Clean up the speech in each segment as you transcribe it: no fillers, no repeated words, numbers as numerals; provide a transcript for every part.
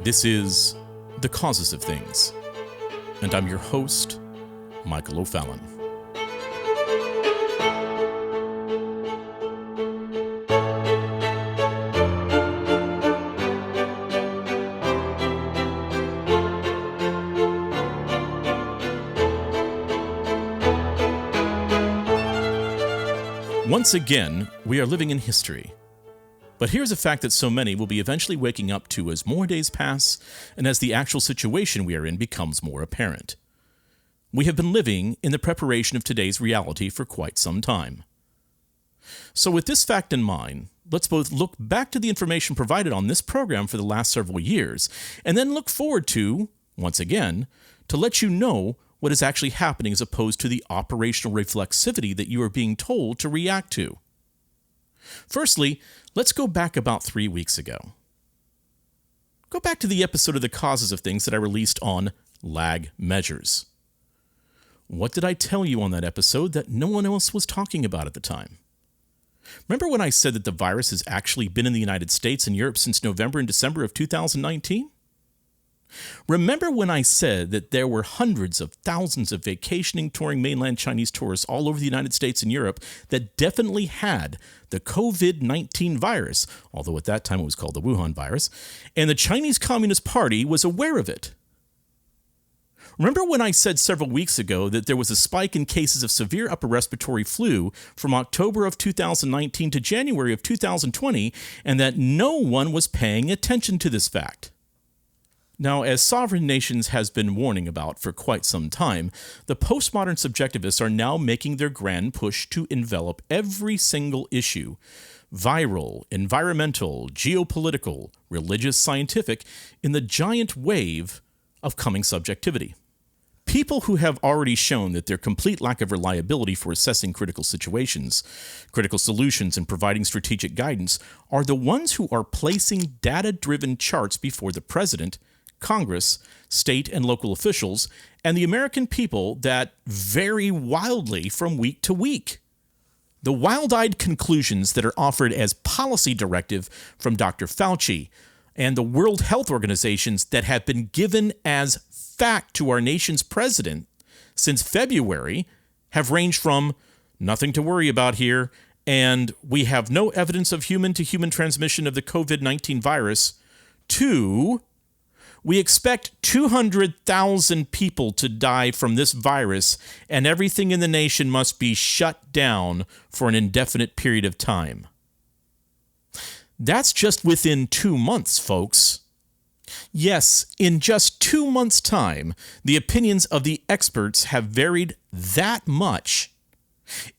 This is The Causes of Things, and I'm your host, Michael O'Fallon. Once again, we are living in history. But here's a fact that so many will be eventually waking up to as more days pass and as the actual situation we are in becomes more apparent. We have been living in the preparation of today's reality for quite some time. So with this fact in mind, let's both look back to the information provided on this program for the last several years, and then look forward to, once again, to let you know what is actually happening as opposed to the operational reflexivity that you are being told to react to. Firstly, let's go back about 3 weeks ago. Go back to the episode of The Causes of Things that I released on lag measures. What did I tell you on that episode that no one else was talking about at the time? Remember when I said that the virus has actually been in the United States and Europe since November and December of 2019? Remember when I said that there were hundreds of thousands of vacationing, touring mainland Chinese tourists all over the United States and Europe that definitely had the COVID-19 virus, although at that time it was called the Wuhan virus, and the Chinese Communist Party was aware of it? Remember when I said several weeks ago that there was a spike in cases of severe upper respiratory flu from October of 2019 to January of 2020, and that no one was paying attention to this fact? Now, as sovereign nations has been warning about for quite some time, the postmodern subjectivists are now making their grand push to envelop every single issue, viral, environmental, geopolitical, religious, scientific, in the giant wave of coming subjectivity. People who have already shown that their complete lack of reliability for assessing critical situations, critical solutions, and providing strategic guidance are the ones who are placing data-driven charts before the president, Congress, state and local officials, and the American people that vary wildly from week to week. The wild-eyed conclusions that are offered as policy directive from Dr. Fauci and the World Health Organizations that have been given as fact to our nation's president since February have ranged from nothing to worry about here and we have no evidence of human-to-human transmission of the COVID-19 virus to we expect 200,000 people to die from this virus, and everything in the nation must be shut down for an indefinite period of time. That's just within 2 months, folks. Yes, in just 2 months' time, the opinions of the experts have varied that much.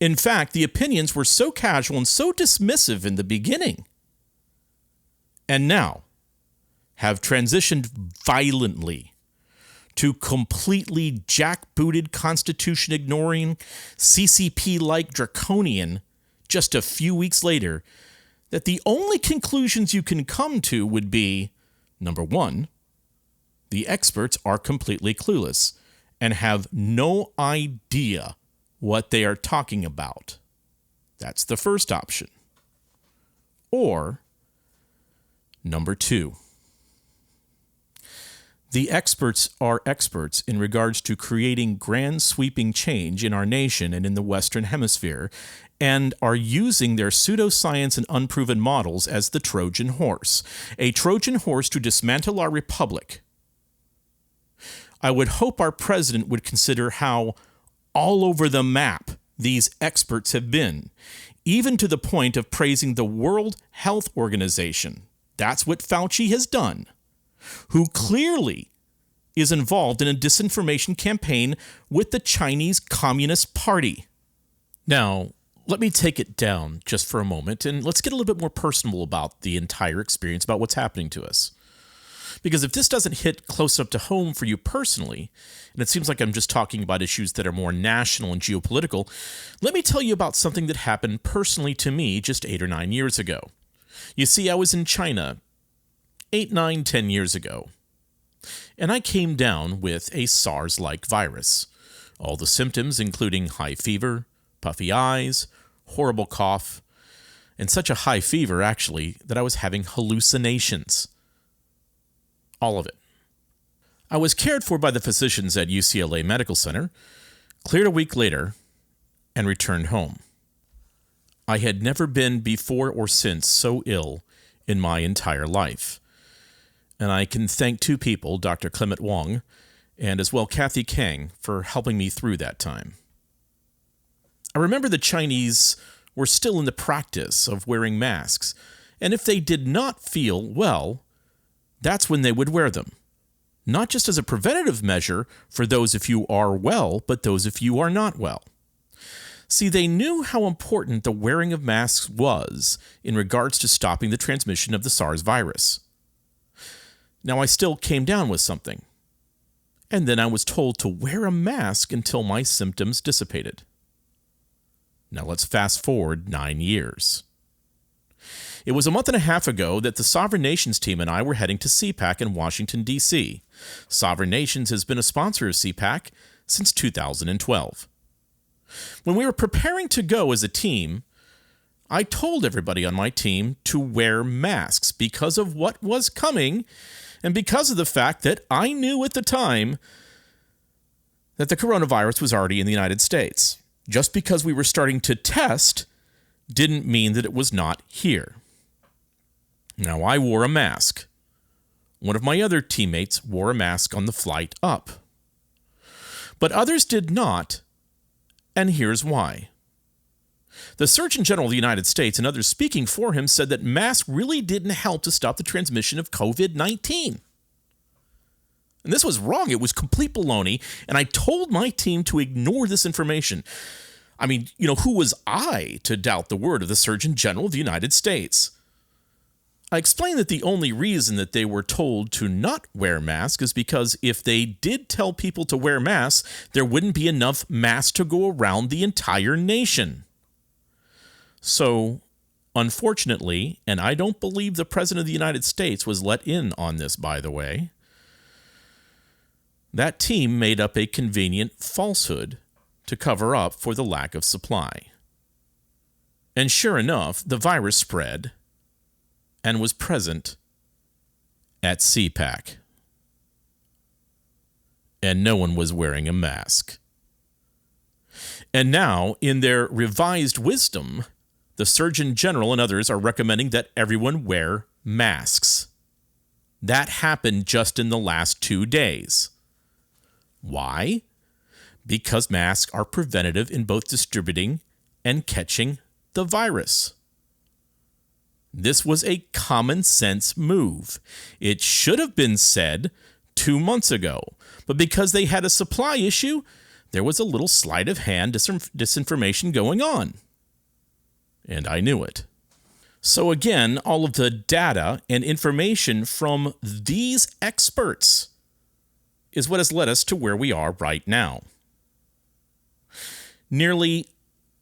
In fact, the opinions were so casual and so dismissive in the beginning. And now, have transitioned violently to completely jackbooted, Constitution-ignoring, CCP-like draconian just a few weeks later, that the only conclusions you can come to would be, number one, the experts are completely clueless and have no idea what they are talking about. That's the first option. Or, number two, the experts are experts in regards to creating grand sweeping change in our nation and in the Western Hemisphere, and are using their pseudoscience and unproven models as the Trojan horse, a Trojan horse to dismantle our republic. I would hope our president would consider how all over the map these experts have been, even to the point of praising the World Health Organization. That's what Fauci has done, who clearly is involved in a disinformation campaign with the Chinese Communist Party. Now, let me take it down just for a moment, and let's get a little bit more personal about the entire experience, about what's happening to us. Because if this doesn't hit close up to home for you personally, and it seems like I'm just talking about issues that are more national and geopolitical, let me tell you about something that happened personally to me just 8 or 9 years ago. You see, I was in China 8, 9, 10 years ago, and I came down with a SARS-like virus. All the symptoms, including high fever, puffy eyes, horrible cough, and such a high fever, actually, that I was having hallucinations. all of it. I was cared for by the physicians at UCLA Medical Center, cleared a week later, and returned home. I had never been before or since so ill in my entire life. And I can thank two people, Dr. Clement Wong and as well Kathy Kang, for helping me through that time. I remember the Chinese were still in the practice of wearing masks, and if they did not feel well, that's when they would wear them. Not just as a preventative measure for those if you are well, but those if you are not well. See, they knew how important the wearing of masks was in regards to stopping the transmission of the SARS virus. Now, I still came down with something, and then I was told to wear a mask until my symptoms dissipated. Now, let's fast forward 9 years. It was a month and a half ago that the Sovereign Nations team and I were heading to CPAC in Washington, D.C. Sovereign Nations has been a sponsor of CPAC since 2012. When we were preparing to go as a team, I told everybody on my team to wear masks because of what was coming and because of the fact that I knew at the time that the coronavirus was already in the United States. Just because we were starting to test didn't mean that it was not here. Now, I wore a mask. One of my other teammates wore a mask on the flight up. But others did not, and here's why. The Surgeon General of the United States and others speaking for him said that masks really didn't help to stop the transmission of COVID-19. And this was wrong. It was complete baloney, and I told my team to ignore this information. I mean, who was I to doubt the word of the Surgeon General of the United States? I explained that the only reason that they were told to not wear masks is because if they did tell people to wear masks, there wouldn't be enough masks to go around the entire nation. So, unfortunately, and I don't believe the President of the United States was let in on this, by the way, that team made up a convenient falsehood to cover up for the lack of supply. And sure enough, the virus spread and was present at CPAC. And no one was wearing a mask. And now, in their revised wisdom, the Surgeon General and others are recommending that everyone wear masks. That happened just in the last 2 days. Why? Because masks are preventative in both distributing and catching the virus. This was a common sense move. It should have been said 2 months ago, but because they had a supply issue, there was a little sleight of hand disinformation going on. And I knew it. So again, all of the data and information from these experts is what has led us to where we are right now. Nearly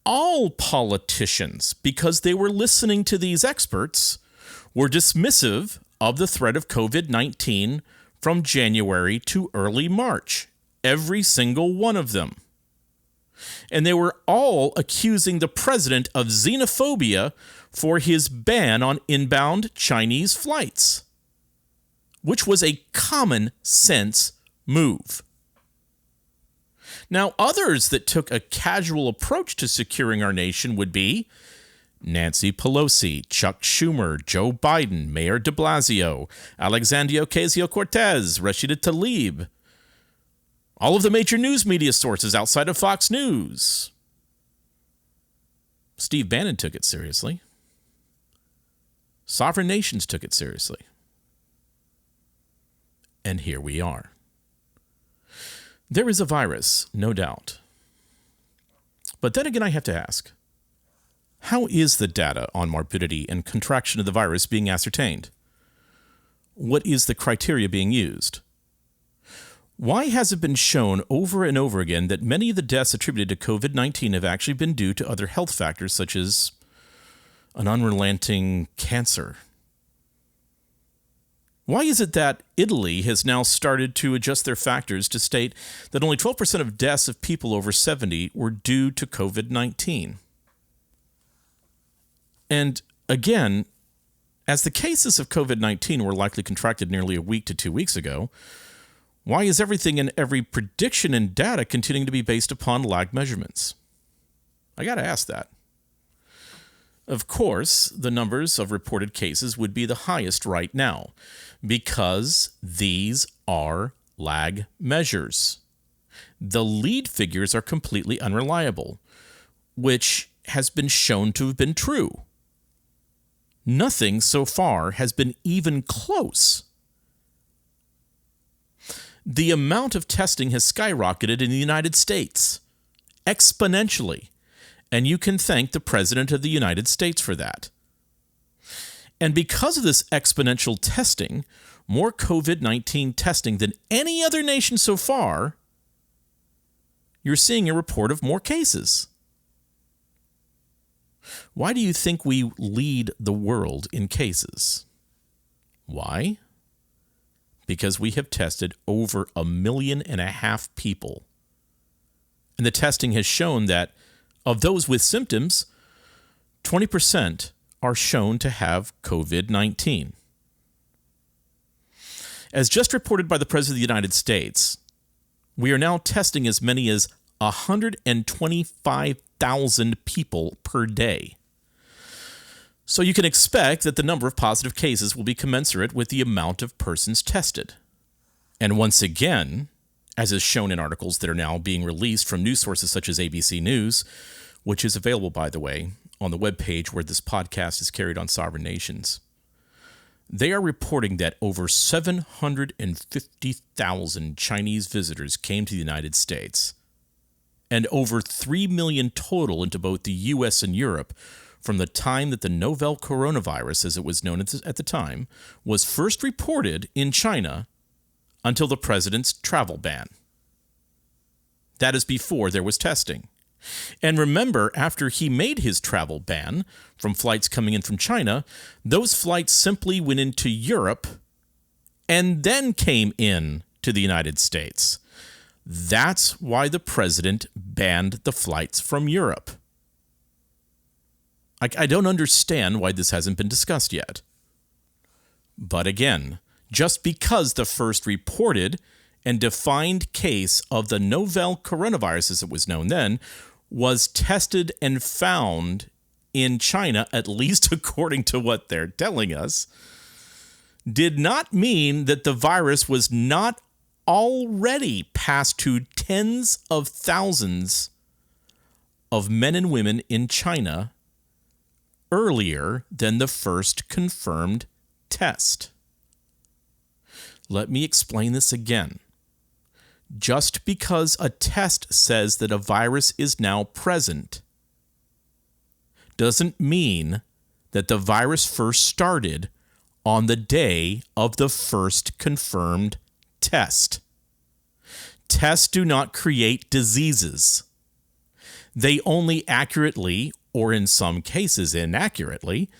all politicians, because they were listening to these experts, were dismissive of the threat of COVID-19 from January to early March. Every single one of them. And they were all accusing the president of xenophobia for his ban on inbound Chinese flights, which was a common sense move. Now, others that took a casual approach to securing our nation would be Nancy Pelosi, Chuck Schumer, Joe Biden, Mayor de Blasio, Alexandria Ocasio-Cortez, Rashida Tlaib, all of the major news media sources outside of Fox News. Steve Bannon took it seriously. Sovereign nations took it seriously. And here we are. There is a virus, no doubt. But then again, I have to ask, how is the data on morbidity and contraction of the virus being ascertained? What is the criteria being used? Why has it been shown over and over again that many of the deaths attributed to COVID-19 have actually been due to other health factors such as an unrelenting cancer? Why is it that Italy has now started to adjust their factors to state that only 12% of deaths of people over 70 were due to COVID-19? And again, As the cases of COVID-19 were likely contracted nearly a week to 2 weeks ago, why is everything and every prediction and data continuing to be based upon lagged measurements? I got to ask that. Of course, the numbers of reported cases would be the highest right now because these are lag measures. The lead figures are completely unreliable, which has been shown to have been true. Nothing so far has been even close. The amount of testing has skyrocketed in the United States exponentially, and you can thank the President of the United States for that. And because of this exponential testing, more COVID-19 testing than any other nation so far, you're seeing a report of more cases. Why do you think we lead the world in cases? Why? Because we have tested over 1.5 million people. And the testing has shown that of those with symptoms, 20% are shown to have COVID-19. As just reported by the President of the United States, we are now testing as many as 125,000 people per day. So you can expect that the number of positive cases will be commensurate with the amount of persons tested. And once again, as is shown in articles that are now being released from news sources such as ABC News, which is available, by the way, on the webpage where this podcast is carried on Sovereign Nations, they are reporting that over 750,000 Chinese visitors came to the United States, and over 3 million total into both the U.S. and Europe from the time that the novel coronavirus, as it was known at the time, was first reported in China until the president's travel ban. That is before there was testing. And remember, after he made his travel ban from flights coming in from China, those flights simply went into Europe and then came in to the United States. That's why the president banned the flights from Europe. I don't understand why this hasn't been discussed yet. But again, just because the first reported and defined case of the novel coronavirus, as it was known then, was tested and found in China, at least according to what they're telling us, did not mean that the virus was not already passed to tens of thousands of men and women in China earlier than the first confirmed test. Let me explain this again. Just because a test says that a virus is now present doesn't mean that the virus first started on the day of the first confirmed test. Tests do not create diseases. They only accurately, or in some cases inaccurately,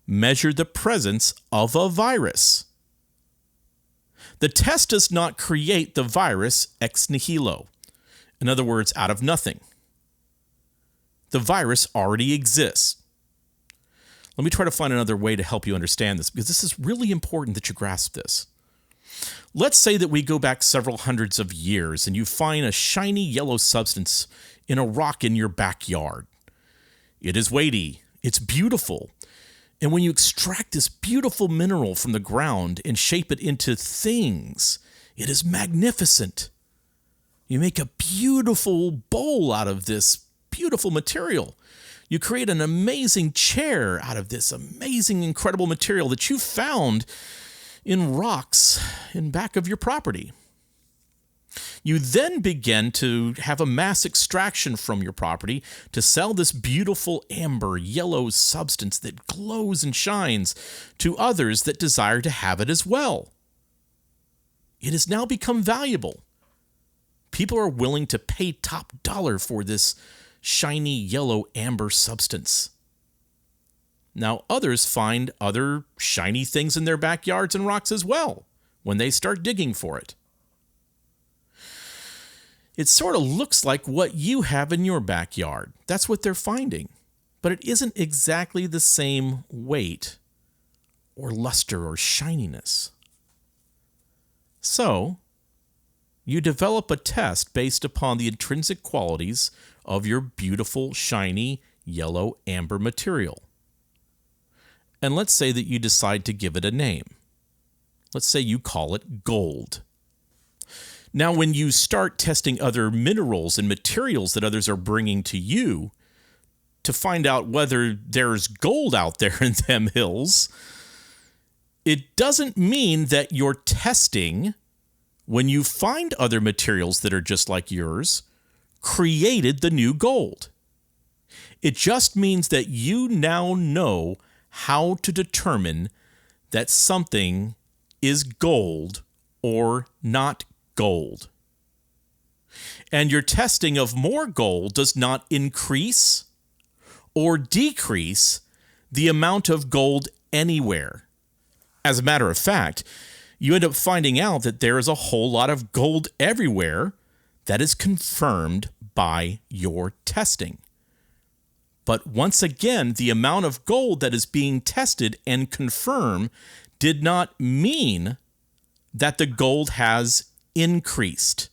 measure the presence of a virus. The test does not create the virus ex nihilo. In other words, out of nothing. The virus already exists. Let me try to find another way to help you understand this, because this is really important that you grasp this. Let's say that we go back several hundreds of years and you find a shiny yellow substance in a rock in your backyard. It is weighty. It's beautiful. And when you extract this beautiful mineral from the ground and shape it into things, it is magnificent. You make a beautiful bowl out of this beautiful material. You create an amazing chair out of this amazing, incredible material that you found in rocks in back of your property. You then begin to have a mass extraction from your property to sell this beautiful amber yellow substance that glows and shines to others that desire to have it as well. It has now become valuable. People are willing to pay top dollar for this shiny yellow amber substance. Now others find other shiny things in their backyards and rocks as well when they start digging for it. It sort of looks like what you have in your backyard. That's what they're finding. But it isn't exactly the same weight or luster or shininess. So, you develop a test based upon the intrinsic qualities of your beautiful, shiny, yellow amber material. And let's say that you decide to give it a name. Let's say you call it gold. Now, when you start testing other minerals and materials that others are bringing to you to find out whether there's gold out there in them hills, it doesn't mean that you're testing, when you find other materials that are just like yours, created the new gold. It just means that you now know how to determine that something is gold or not gold. And your testing of more gold does not increase or decrease the amount of gold anywhere. As a matter of fact, you end up finding out that there is a whole lot of gold everywhere that is confirmed by your testing. But once again, the amount of gold that is being tested and confirmed did not mean that the gold has increased.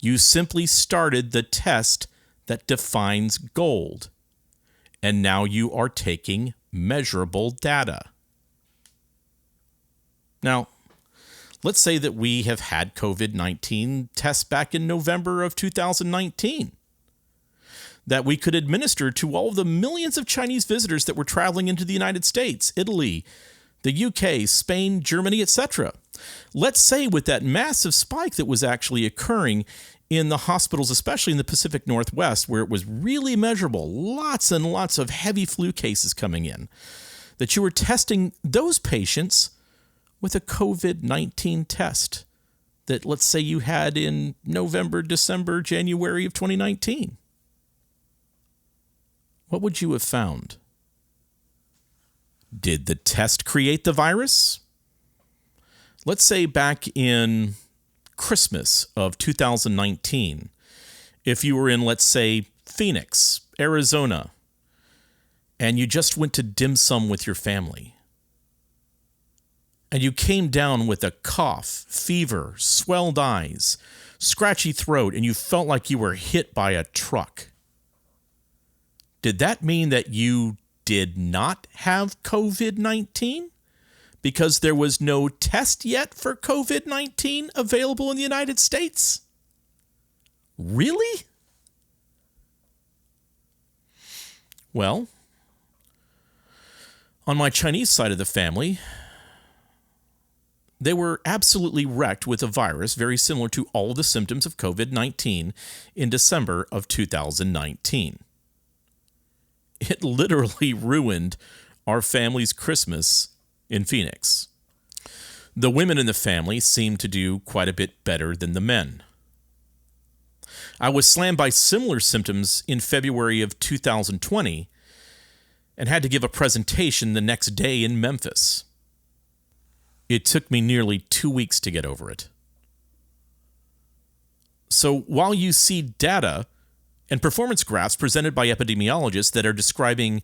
You simply started the test that defines gold, and now you are taking measurable data. Now, let's say that we have had COVID-19 tests back in November of 2019 that we could administer to all of the millions of Chinese visitors that were traveling into the United States, Italy, the UK, Spain, Germany, etc. Let's say with that massive spike that was actually occurring in the hospitals, especially in the Pacific Northwest, where it was really measurable, lots and lots of heavy flu cases coming in, that you were testing those patients with a COVID-19 test that, let's say, you had in November, December, January of 2019. What would you have found? Did the test create the virus? Let's say back in Christmas of 2019, if you were in, let's say, Phoenix, Arizona, and you just went to dim sum with your family, and you came down with a cough, fever, swelled eyes, scratchy throat, and you felt like you were hit by a truck, did that mean that you did not have COVID-19 because there was no test yet for COVID-19 available in the United States? Really? Well, on my Chinese side of the family, they were absolutely wrecked with a virus very similar to all of the symptoms of COVID-19 in December of 2019. It literally ruined our family's Christmas in Phoenix. The women in the family seemed to do quite a bit better than the men. I was slammed by similar symptoms in February of 2020 and had to give a presentation the next day in Memphis. It took me nearly 2 weeks to get over it. So while you see data and performance graphs presented by epidemiologists that are describing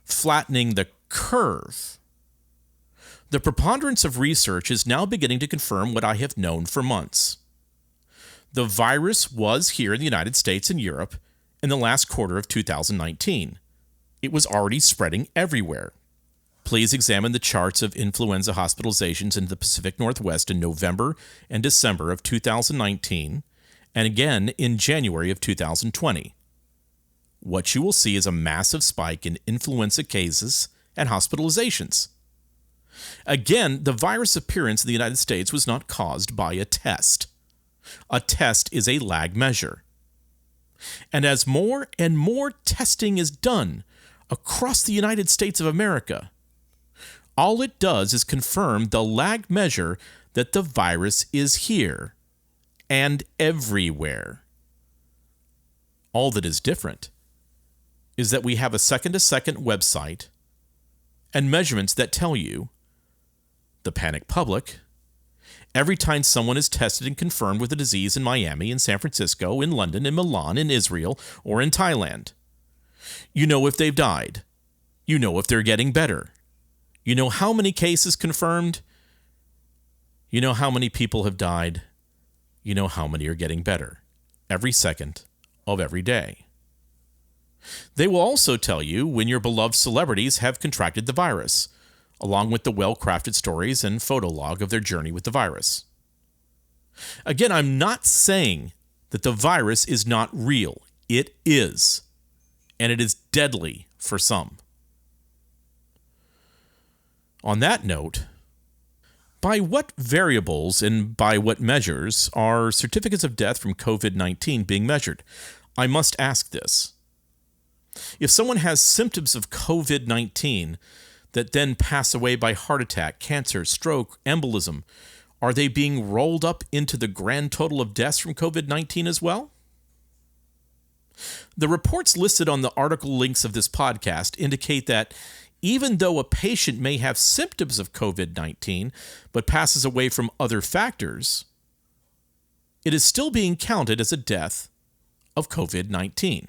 flattening the curve, the preponderance of research is now beginning to confirm what I have known for months. The virus was here in the United States and Europe in the last quarter of 2019. It was already spreading everywhere. Please examine the charts of influenza hospitalizations in the Pacific Northwest in November and December of 2019, and again in January of 2020. What you will see is a massive spike in influenza cases and hospitalizations. Again, the virus appearance in the United States was not caused by a test. A test is a lag measure. And as more and more testing is done across the United States of America, all it does is confirm the lag measure that the virus is here and everywhere. All that is different is that we have a second-to-second website and measurements that tell you, the panic public, every time someone is tested and confirmed with a disease in Miami, in San Francisco, in London, in Milan, in Israel, or in Thailand. You know if they've died. You know if they're getting better. You know how many cases confirmed? You know how many people have died? You know how many are getting better every second of every day. They will also tell you when your beloved celebrities have contracted the virus, along with the well-crafted stories and photo log of their journey with the virus. Again, I'm not saying that the virus is not real. It is, and it is deadly for some. On that note, by what variables and by what measures are certificates of death from COVID-19 being measured? I must ask this. If someone has symptoms of COVID-19 that then pass away by heart attack, cancer, stroke, embolism, are they being rolled up into the grand total of deaths from COVID-19 as well? The reports listed on the article links of this podcast indicate that even though a patient may have symptoms of COVID-19 but passes away from other factors, it is still being counted as a death of COVID-19.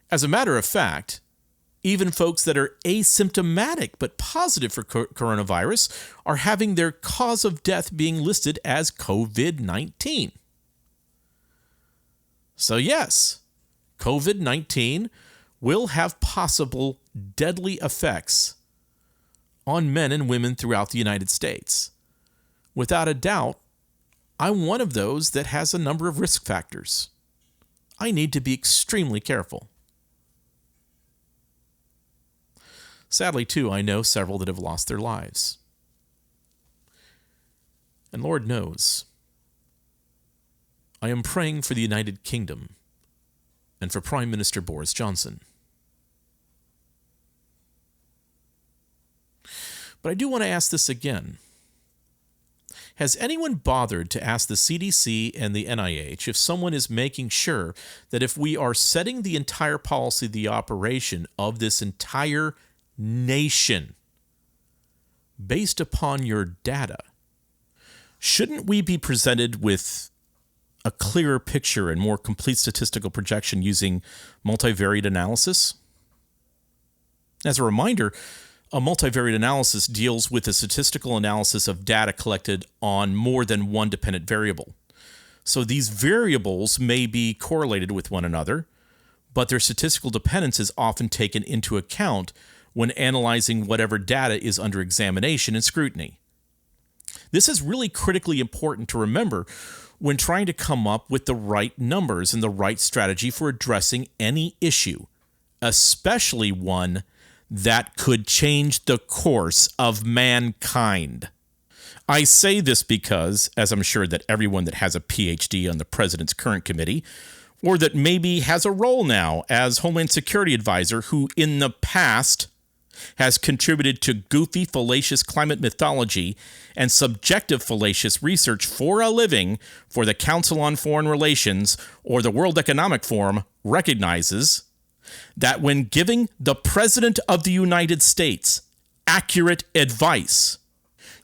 As a matter of fact, even folks that are asymptomatic but positive for coronavirus are having their cause of death being listed as COVID-19. So yes, COVID-19 will have possible deadly effects on men and women throughout the United States. Without a doubt, I'm one of those that has a number of risk factors. I need to be extremely careful. Sadly, too, I know several that have lost their lives. And Lord knows, I am praying for the United Kingdom and for Prime Minister Boris Johnson. But I do want to ask this again. Has anyone bothered to ask the CDC and the NIH if someone is making sure that if we are setting the entire policy, the operation of this entire nation based upon your data, shouldn't we be presented with a clearer picture and more complete statistical projection using multivariate analysis? As a reminder, a multivariate analysis deals with the statistical analysis of data collected on more than one dependent variable. So these variables may be correlated with one another, but their statistical dependence is often taken into account when analyzing whatever data is under examination and scrutiny. This is really critically important to remember when trying to come up with the right numbers and the right strategy for addressing any issue, especially one that could change the course of mankind. I say this because, as I'm sure that everyone that has a PhD on the president's current committee, or that maybe has a role now as Homeland Security Advisor who in the past has contributed to goofy, fallacious climate mythology and subjective, fallacious research for a living for the Council on Foreign Relations or the World Economic Forum, recognizes that when giving the President of the United States accurate advice,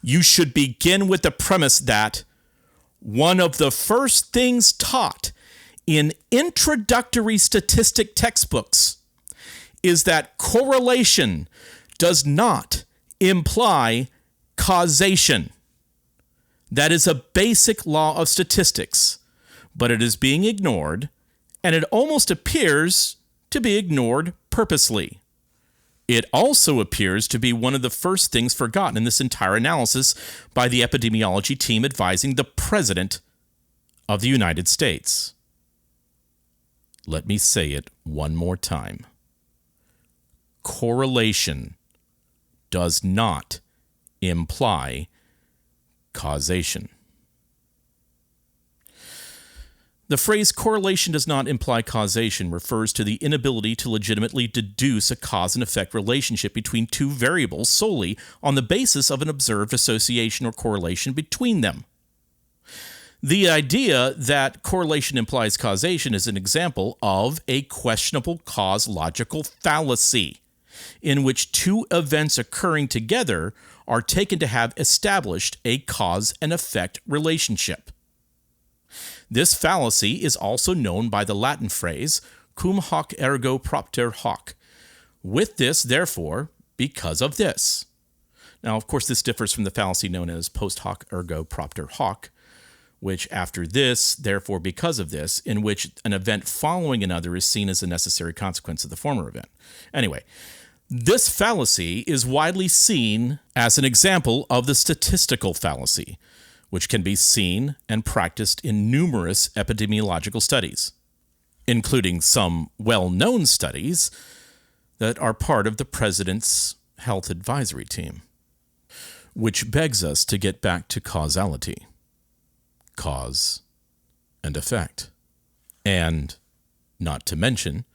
you should begin with the premise that one of the first things taught in introductory statistic textbooks is that correlation does not imply causation. That is a basic law of statistics, but it is being ignored, and it almost appears to be ignored purposely. It also appears to be one of the first things forgotten in this entire analysis by the epidemiology team advising the President of the United States. Let me say it one more time. Correlation does not imply causation. The phrase correlation does not imply causation refers to the inability to legitimately deduce a cause and effect relationship between two variables solely on the basis of an observed association or correlation between them. The idea that correlation implies causation is an example of a questionable cause logical fallacy, in which two events occurring together are taken to have established a cause and effect relationship. This fallacy is also known by the Latin phrase cum hoc ergo propter hoc. With this, therefore, because of this. Now, of course, this differs from the fallacy known as post hoc ergo propter hoc, which after this, therefore because of this, in which an event following another is seen as a necessary consequence of the former event. Anyway, this fallacy is widely seen as an example of the statistical fallacy, which can be seen and practiced in numerous epidemiological studies, including some well-known studies that are part of the President's Health Advisory Team. Which begs us to get back to causality, cause and effect, and, not to mention,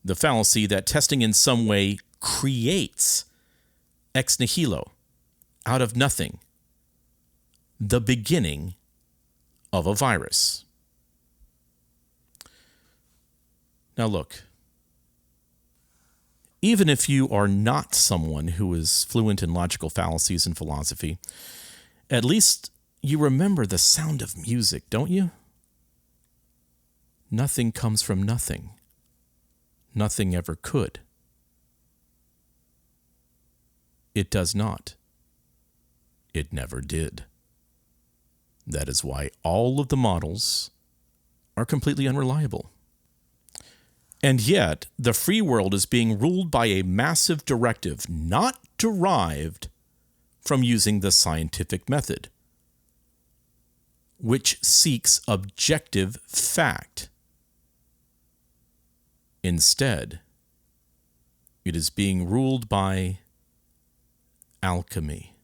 the fallacy that testing in some way creates ex nihilo, out of nothing, the beginning of a virus. Now look, even if you are not someone who is fluent in logical fallacies and philosophy, at least you remember the sound of music, don't you? Nothing comes from nothing. Nothing ever could. It does not. It never did. That is why all of the models are completely unreliable. And yet, the free world is being ruled by a massive directive not derived from using the scientific method, which seeks objective fact. Instead, it is being ruled by alchemy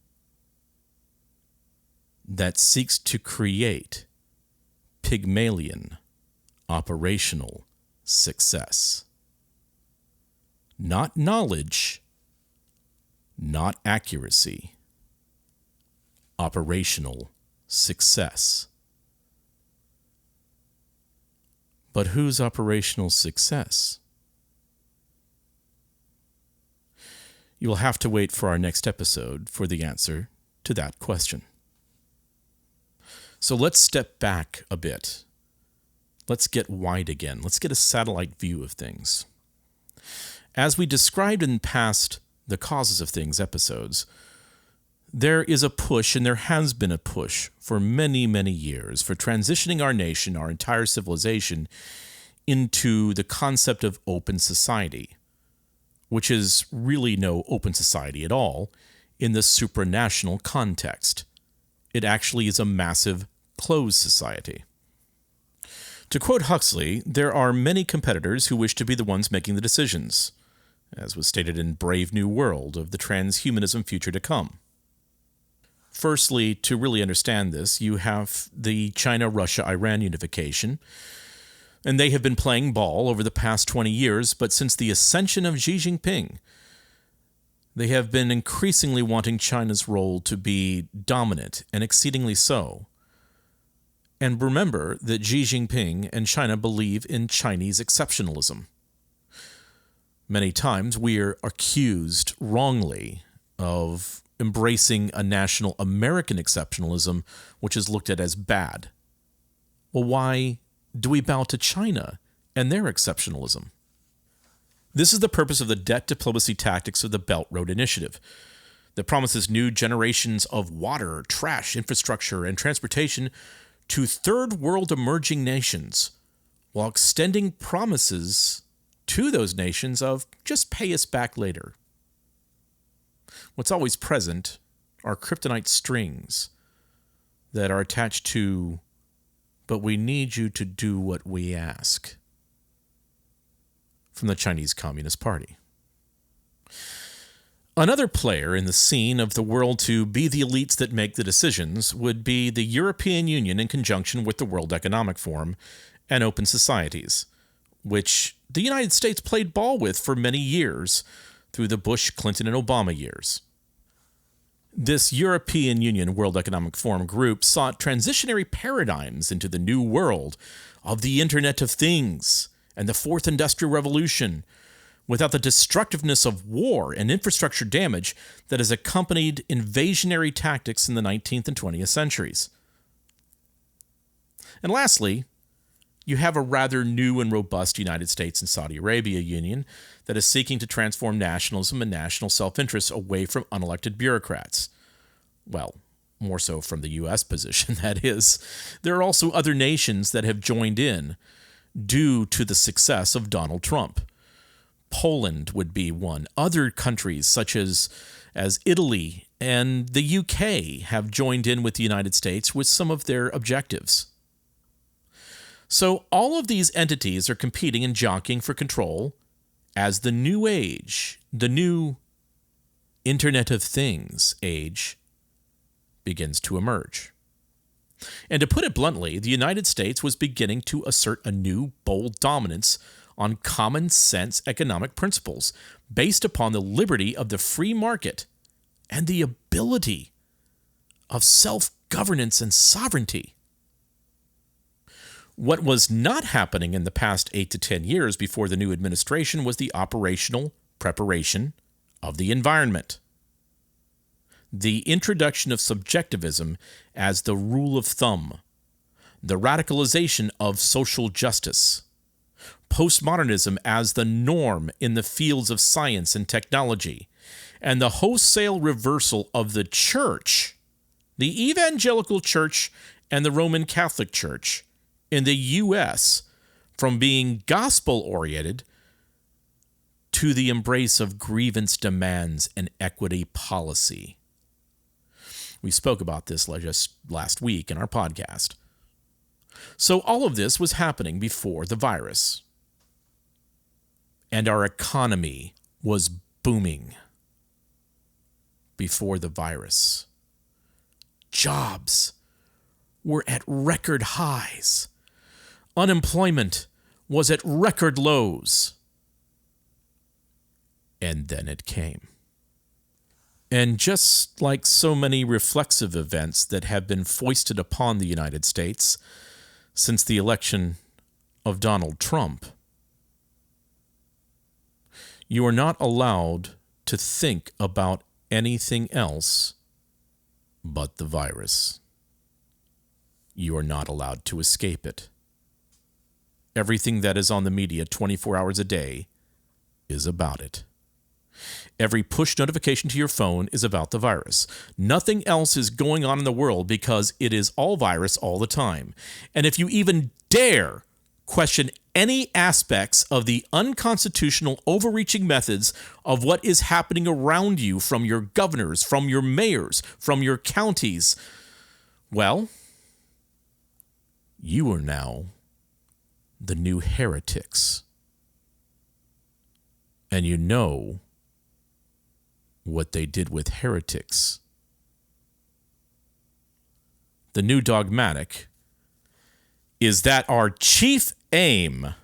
that seeks to create Pygmalion operational success. Not knowledge, not accuracy. Operational success. But whose operational success? You will have to wait for our next episode for the answer to that question. So let's step back a bit. Let's get wide again. Let's get a satellite view of things. As we described in past The Causes of Things episodes, there is a push, and there has been a push for many, many years for transitioning our nation, our entire civilization, into the concept of open society, which is really no open society at all in the supranational context. It actually is a massive closed society. To quote Huxley, there are many competitors who wish to be the ones making the decisions, as was stated in Brave New World of the transhumanism future to come. Firstly, to really understand this, you have the China-Russia-Iran unification, and they have been playing ball over the past 20 years, but since the ascension of Xi Jinping, they have been increasingly wanting China's role to be dominant, and exceedingly so. And remember that Xi Jinping and China believe in Chinese exceptionalism. Many times we are accused wrongly of embracing a national American exceptionalism, which is looked at as bad. Well, why do we bow to China and their exceptionalism? This is the purpose of the debt diplomacy tactics of the Belt Road Initiative that promises new generations of water, trash, infrastructure, and transportation to third world emerging nations, while extending promises to those nations of just pay us back later. What's always present are kryptonite strings that are attached to, but we need you to do what we ask, from the Chinese Communist Party. Another player in the scene of the world to be the elites that make the decisions would be the European Union in conjunction with the World Economic Forum and open societies, which the United States played ball with for many years through the Bush, Clinton, and Obama years. This European Union World Economic Forum group sought transitionary paradigms into the new world of the Internet of Things and the Fourth Industrial Revolution, without the destructiveness of war and infrastructure damage that has accompanied invasionary tactics in the 19th and 20th centuries. And lastly, you have a rather new and robust United States and Saudi Arabia union that is seeking to transform nationalism and national self-interest away from unelected bureaucrats. Well, more so from the U.S. position, that is. There are also other nations that have joined in due to the success of Donald Trump. Poland would be one. Other countries such as Italy and the UK have joined in with the United States with some of their objectives. So all of these entities are competing and jockeying for control as the new age, the new Internet of Things age, begins to emerge. And to put it bluntly, the United States was beginning to assert a new, bold dominance on common sense economic principles based upon the liberty of the free market and the ability of self-governance and sovereignty. What was not happening in the past 8 to 10 years before the new administration was the operational preparation of the environment. The introduction of subjectivism as the rule of thumb, the radicalization of social justice, postmodernism as the norm in the fields of science and technology, and the wholesale reversal of the church, the evangelical church and the Roman Catholic Church in the U.S., from being gospel-oriented to the embrace of grievance demands and equity policy. We spoke about this just last week in our podcast. So all of this was happening before the virus. And our economy was booming before the virus. Jobs were at record highs. Unemployment was at record lows. And then it came. And just like so many reflexive events that have been foisted upon the United States since the election of Donald Trump, you are not allowed to think about anything else but the virus. You are not allowed to escape it. Everything that is on the media 24 hours a day is about it. Every push notification to your phone is about the virus. Nothing else is going on in the world because it is all virus all the time. And if you even dare question any aspects of the unconstitutional overreaching methods of what is happening around you from your governors, from your mayors, from your counties, well, you are now the new heretics. And you know what they did with heretics. The new dogmatic is that our chief aim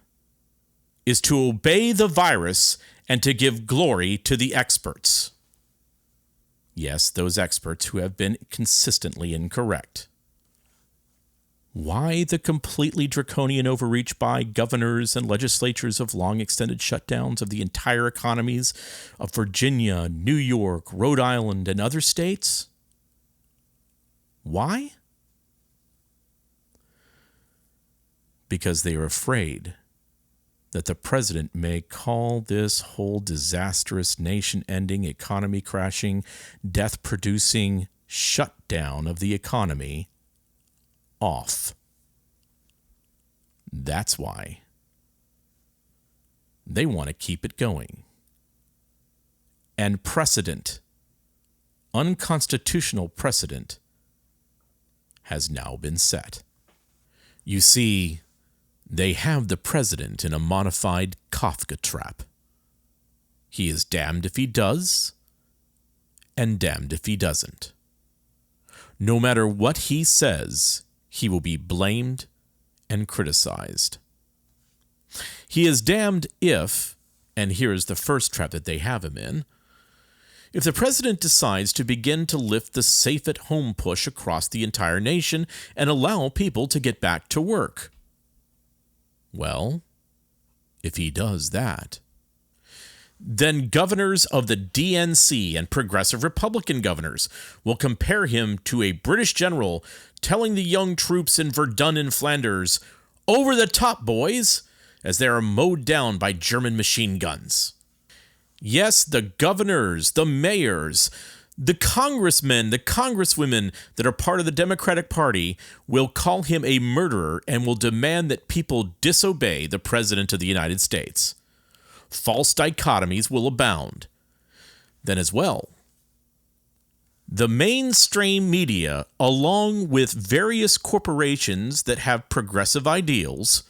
is to obey the virus and to give glory to the experts. Yes, those experts who have been consistently incorrect. Why the completely draconian overreach by governors and legislatures of long extended shutdowns of the entire economies of Virginia, New York, Rhode Island, and other states? Why? Because they are afraid that the president may call this whole disastrous, nation-ending, economy-crashing, death-producing shutdown of the economy off. That's why. They want to keep it going. And precedent, unconstitutional precedent, has now been set. You see, they have the president in a modified Kafka trap. He is damned if he does, and damned if he doesn't. No matter what he says, he will be blamed and criticized. He is damned if, and here is the first trap that they have him in, if the president decides to begin to lift the safe-at-home push across the entire nation and allow people to get back to work. Well, if he does that, then governors of the DNC and progressive Republican governors will compare him to a British general telling the young troops in Verdun and Flanders, Over the top, boys, as they are mowed down by German machine guns. Yes, the governors, the mayors, the congressmen, the congresswomen that are part of the Democratic Party will call him a murderer and will demand that people disobey the President of the United States. False dichotomies will abound. Then as well, the mainstream media, along with various corporations that have progressive ideals,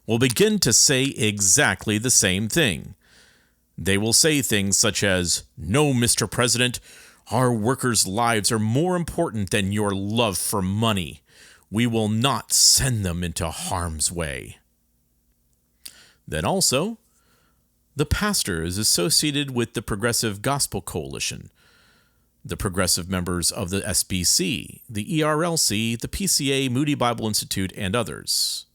will begin to say exactly the same thing. They will say things such as, "No, Mr. President, our workers' lives are more important than your love for money. We will not send them into harm's way." Then also, the pastors associated with the Progressive Gospel Coalition, the progressive members of the SBC, the ERLC, the PCA, Moody Bible Institute, and others.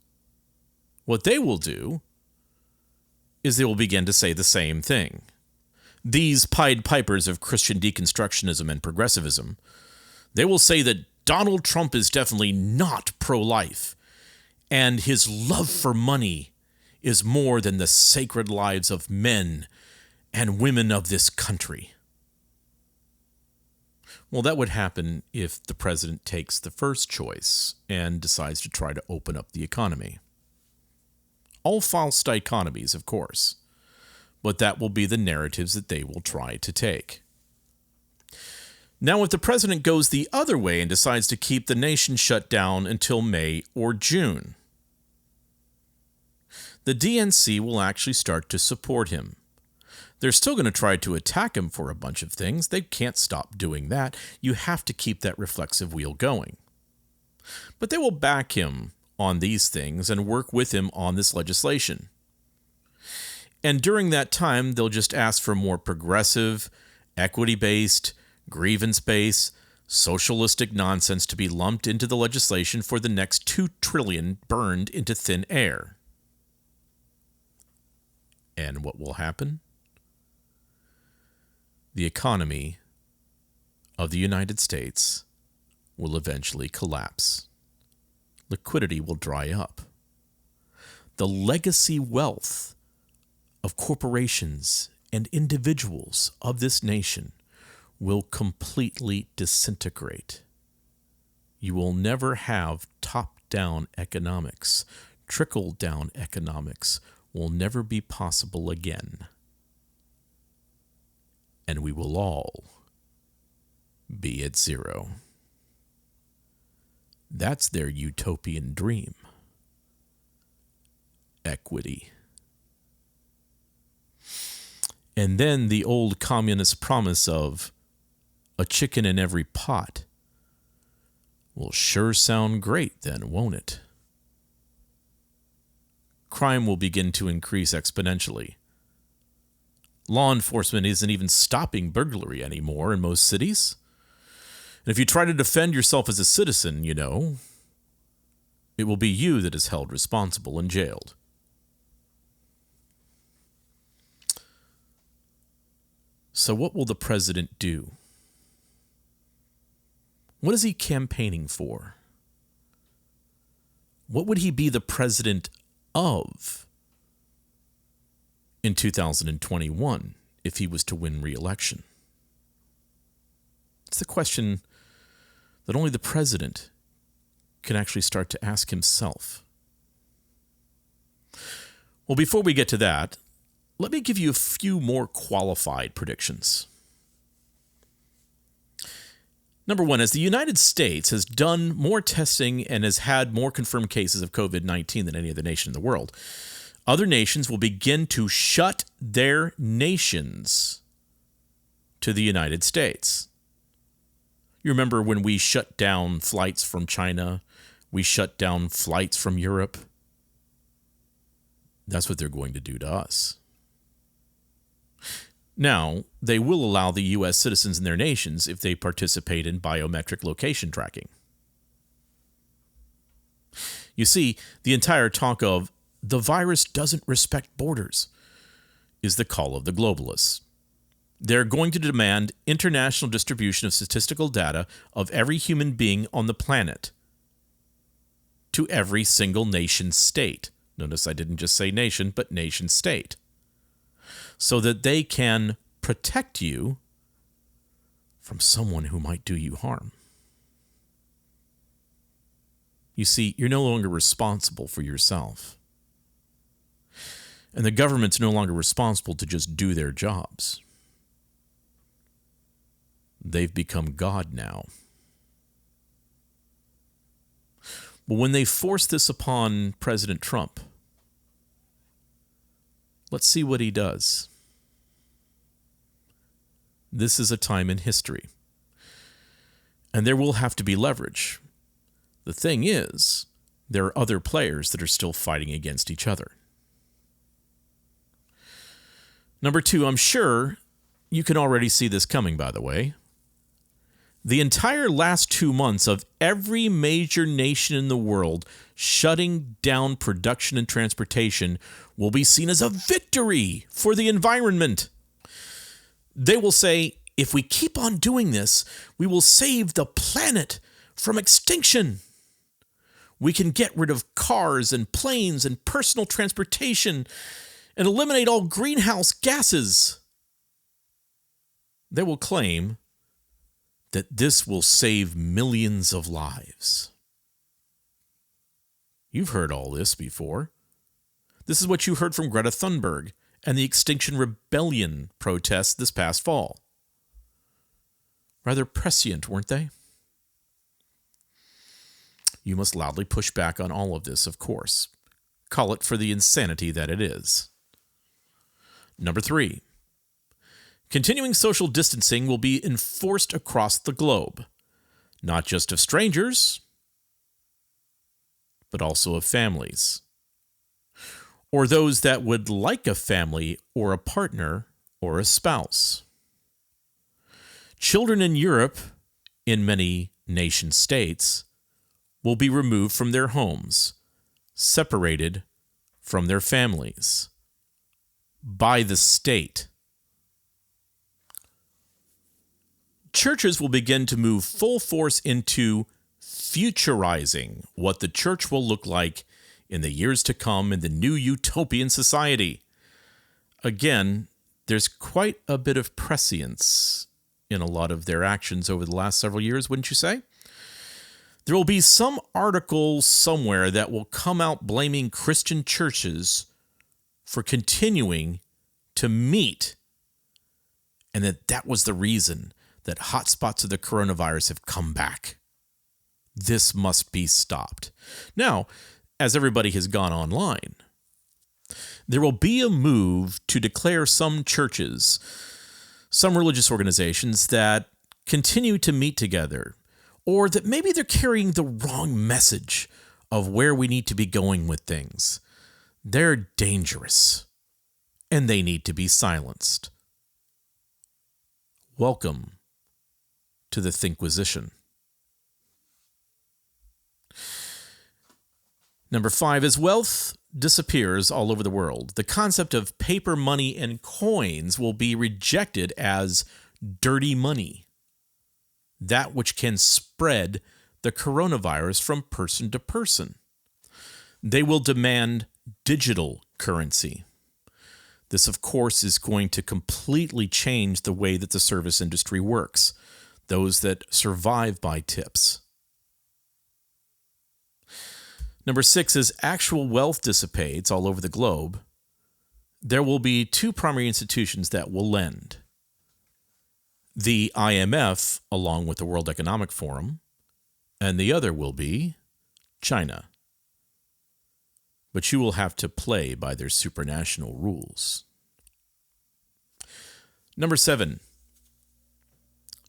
What they will do is they will begin to say the same thing. These Pied Pipers of Christian deconstructionism and progressivism, they will say that Donald Trump is definitely not pro-life, and his love for money is more than the sacred lives of men and women of this country. Well, that would happen if the president takes the first choice and decides to try to open up the economy. All false dichotomies, of course, but that will be the narratives that they will try to take. Now, if the president goes the other way and decides to keep the nation shut down until May or June, the DNC will actually start to support him. They're still going to try to attack him for a bunch of things. They can't stop doing that. You have to keep that reflexive wheel going. But they will back him on these things and work with him on this legislation. And during that time, they'll just ask for more progressive, equity-based, grievance-based, socialistic nonsense to be lumped into the legislation for the next $2 trillion burned into thin air. And what will happen? The economy of the United States will eventually collapse. Liquidity will dry up. The legacy wealth of corporations and individuals of this nation will completely disintegrate. You will never have top-down economics. Trickle-down economics will never be possible again. And we will all be at zero. That's their utopian dream. Equity. And then the old communist promise of a chicken in every pot will sure sound great then, won't it? Crime will begin to increase exponentially. Law enforcement isn't even stopping burglary anymore in most cities. And if you try to defend yourself as a citizen, it will be you that is held responsible and jailed. So what will the president do? What is he campaigning for? What would he be the president of in 2021 if he was to win re-election? It's the question that only the president can actually start to ask himself. Well, before we get to that, let me give you a few more qualified predictions. Number one, as the United States has done more testing and has had more confirmed cases of COVID-19 than any other nation in the world, other nations will begin to shut their nations to the United States. You remember when we shut down flights from China, we shut down flights from Europe? That's what they're going to do to us. Now, they will allow the U.S. citizens in their nations if they participate in biometric location tracking. You see, the entire talk of the virus doesn't respect borders is the call of the globalists. They're going to demand international distribution of statistical data of every human being on the planet. to every single nation state. Notice I didn't just say nation, but nation state. So that they can protect you from someone who might do you harm. You see, you're no longer responsible for yourself. And the government's no longer responsible to just do their jobs. They've become God now. But when they force this upon President Trump, let's see what he does. This is a time in history. And there will have to be leverage. The thing is, there are other players that are still fighting against each other. Number 2, I'm sure you can already see this coming, by the way. The entire last 2 months of every major nation in the world shutting down production and transportation will be seen as a victory for the environment. They will say, if we keep on doing this, we will save the planet from extinction. We can get rid of cars and planes and personal transportation and eliminate all greenhouse gases. They will claim that this will save millions of lives. You've heard all this before. This is what you heard from Greta Thunberg and the Extinction Rebellion protests this past fall. Rather prescient, weren't they? You must loudly push back on all of this, of course. Call it for the insanity that it is. Number 3. Continuing social distancing will be enforced across the globe, not just of strangers, but also of families, or those that would like a family or a partner or a spouse. Children in Europe, in many nation states, will be removed from their homes, separated from their families, by the state. Churches will begin to move full force into futurizing what the church will look like in the years to come in the new utopian society. Again, there's quite a bit of prescience in a lot of their actions over the last several years, wouldn't you say? There will be some article somewhere that will come out blaming Christian churches for continuing to meet, and that was the reason that hotspots of the coronavirus have come back. This must be stopped. Now, as everybody has gone online, there will be a move to declare some churches, some religious organizations that continue to meet together, or that maybe they're carrying the wrong message of where we need to be going with things. They're dangerous, and they need to be silenced. Welcome to the Thinquisition. Number 5, as wealth disappears all over the world, the concept of paper money and coins will be rejected as dirty money, that which can spread the coronavirus from person to person. They will demand digital currency. This, of course, is going to completely change the way that the service industry works, those that survive by tips. Number 6, as actual wealth dissipates all over the globe, there will be 2 primary institutions that will lend. The IMF, along with the World Economic Forum, and the other will be China. But you will have to play by their supranational rules. Number 7,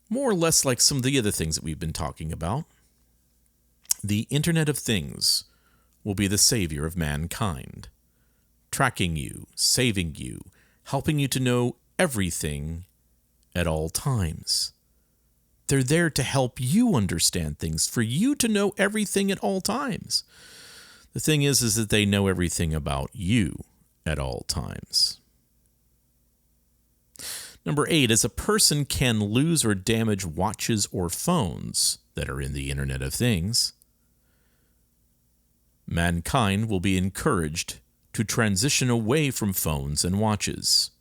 more or less like some of the other things that we've been talking about, the Internet of Things will be the savior of mankind, tracking you, saving you, helping you to know everything at all times. They're there to help you understand things, for you to know everything at all times. The thing is that they know everything about you at all times. Number 8, as a person can lose or damage watches or phones that are in the Internet of Things, Mankind will be encouraged to transition away from phones and watches.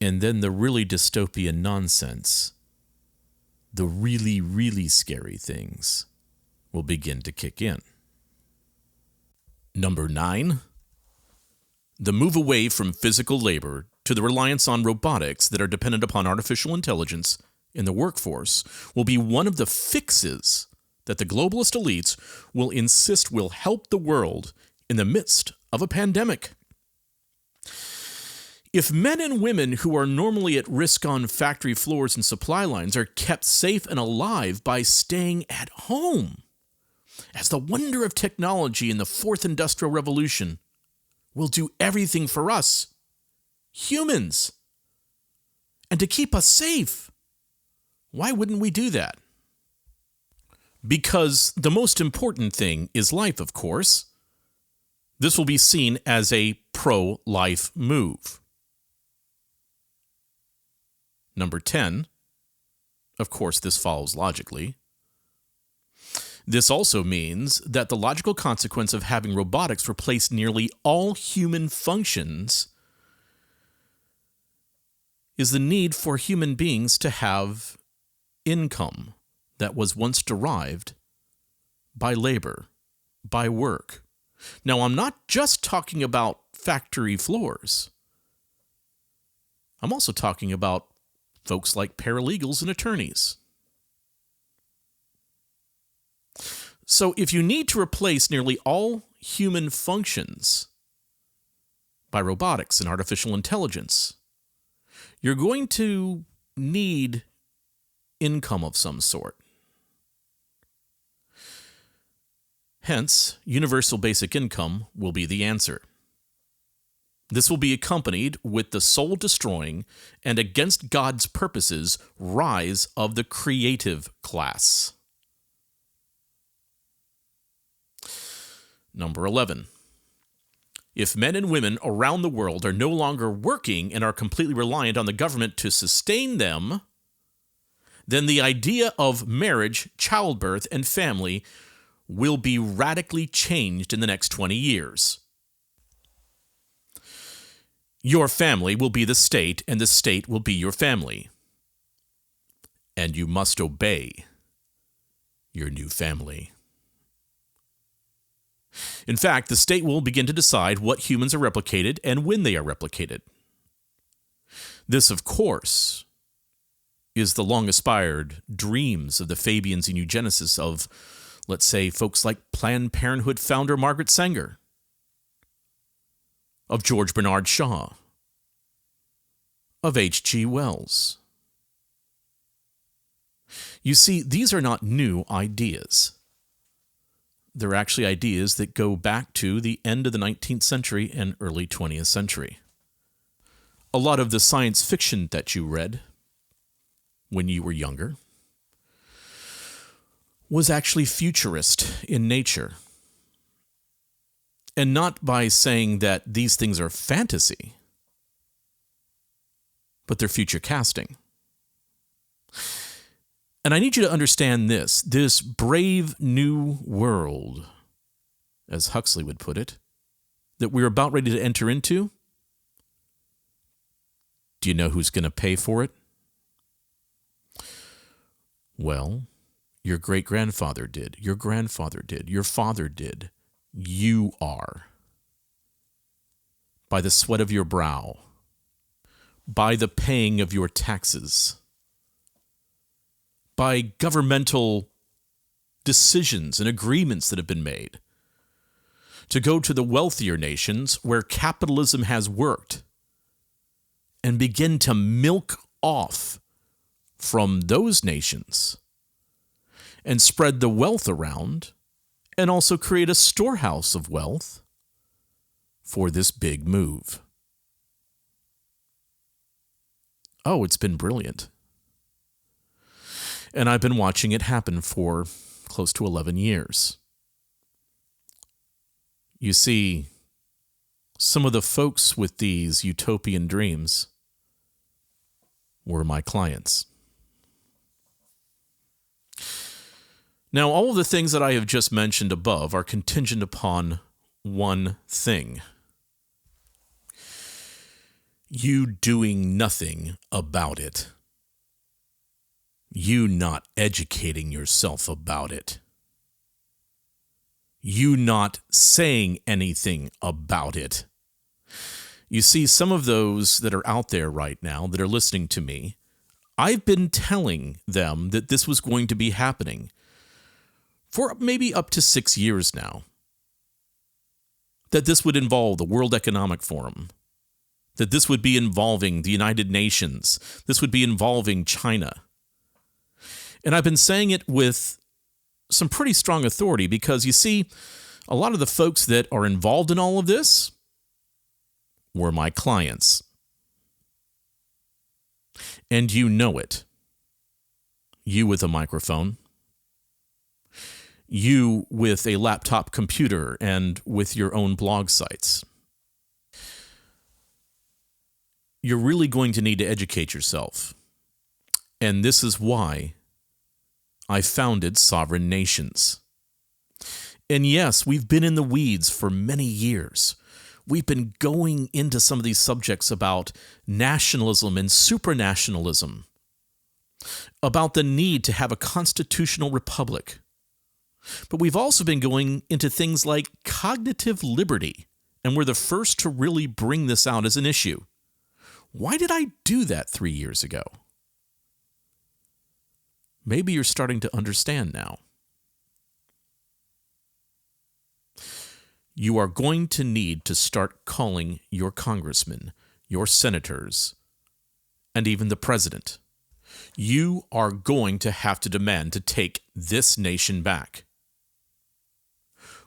And then the really dystopian nonsense, the really, really scary things, will begin to kick in. Number 9, the move away from physical labor to the reliance on robotics that are dependent upon artificial intelligence in the workforce will be one of the fixes that the globalist elites will insist will help the world in the midst of a pandemic. If men and women who are normally at risk on factory floors and supply lines are kept safe and alive by staying at home, as the wonder of technology in the fourth industrial revolution will do everything for us, humans, and to keep us safe, why wouldn't we do that? Because the most important thing is life, of course. This will be seen as a pro-life move. Number 10, of course, this follows logically. This also means that the logical consequence of having robotics replace nearly all human functions is the need for human beings to have income that was once derived by labor, by work. Now, I'm not just talking about factory floors. I'm also talking about folks like paralegals and attorneys. So if you need to replace nearly all human functions by robotics and artificial intelligence, you're going to need income of some sort. Hence, universal basic income will be the answer. This will be accompanied with the soul-destroying and against God's purposes rise of the creative class. Number 11. If men and women around the world are no longer working and are completely reliant on the government to sustain them, then the idea of marriage, childbirth, and family will be radically changed in the next 20 years. Your family will be the state, and the state will be your family. And you must obey your new family. In fact, the state will begin to decide what humans are replicated and when they are replicated. This, of course, is the long-aspired dreams of the Fabians and eugenicists of, let's say, folks like Planned Parenthood founder Margaret Sanger, of George Bernard Shaw, of H.G. Wells. You see, these are not new ideas. They're actually ideas that go back to the end of the 19th century and early 20th century. A lot of the science fiction that you read when you were younger was actually futurist in nature. And not by saying that these things are fantasy, but they're future casting. And I need you to understand this brave new world, as Huxley would put it, that we're about ready to enter into. Do you know who's going to pay for it? Well, your great-grandfather did, your grandfather did, your father did. You are. By the sweat of your brow, by the paying of your taxes, by governmental decisions and agreements that have been made to go to the wealthier nations where capitalism has worked and begin to milk off from those nations and spread the wealth around and also create a storehouse of wealth for this big move. Oh, it's been brilliant. And I've been watching it happen for close to 11 years. You see, some of the folks with these utopian dreams were my clients. Now, all of the things that I have just mentioned above are contingent upon one thing: you doing nothing about it. You not educating yourself about it. You not saying anything about it. You see, some of those that are out there right now that are listening to me, I've been telling them that this was going to be happening for maybe up to 6 years now. That this would involve the World Economic Forum. That this would be involving the United Nations. This would be involving China. And I've been saying it with some pretty strong authority because, you see, a lot of the folks that are involved in all of this were my clients. And you know it. You with a microphone. You with a laptop computer and with your own blog sites. You're really going to need to educate yourself. And this is why I founded Sovereign Nations. And yes, we've been in the weeds for many years. We've been going into some of these subjects about nationalism and supranationalism, about the need to have a constitutional republic. But we've also been going into things like cognitive liberty, and we're the first to really bring this out as an issue. Why did I do that 3 years ago? Maybe you're starting to understand now. You are going to need to start calling your congressmen, your senators, and even the president. You are going to have to demand to take this nation back.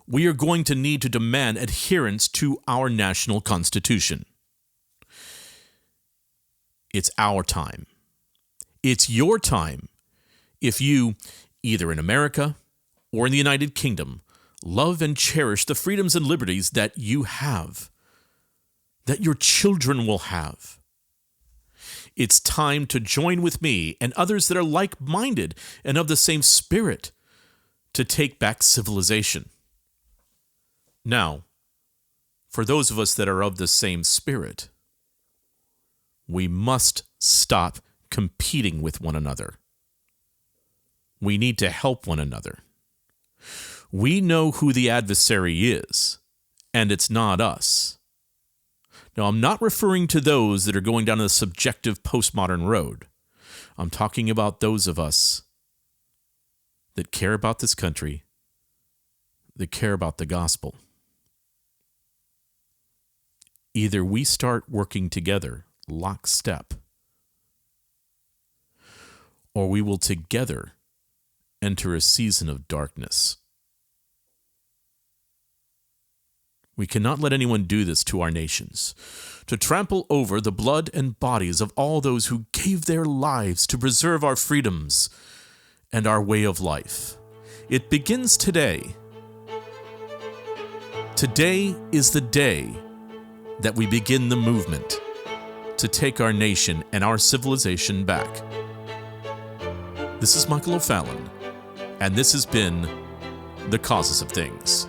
We are going to need to demand adherence to our national constitution. It's our time. It's your time. If you, either in America or in the United Kingdom, love and cherish the freedoms and liberties that you have, that your children will have, it's time to join with me and others that are like-minded and of the same spirit to take back civilization. Now, for those of us that are of the same spirit, we must stop competing with one another. We need to help one another. We know who the adversary is, and it's not us. Now, I'm not referring to those that are going down the subjective postmodern road. I'm talking about those of us that care about this country, that care about the gospel. Either we start working together, lockstep, or we will together enter a season of darkness. We cannot let anyone do this to our nations, to trample over the blood and bodies of all those who gave their lives to preserve our freedoms and our way of life. It begins today. Today is the day that we begin the movement to take our nation and our civilization back. This is Michael O'Fallon, and this has been The Causes of Things.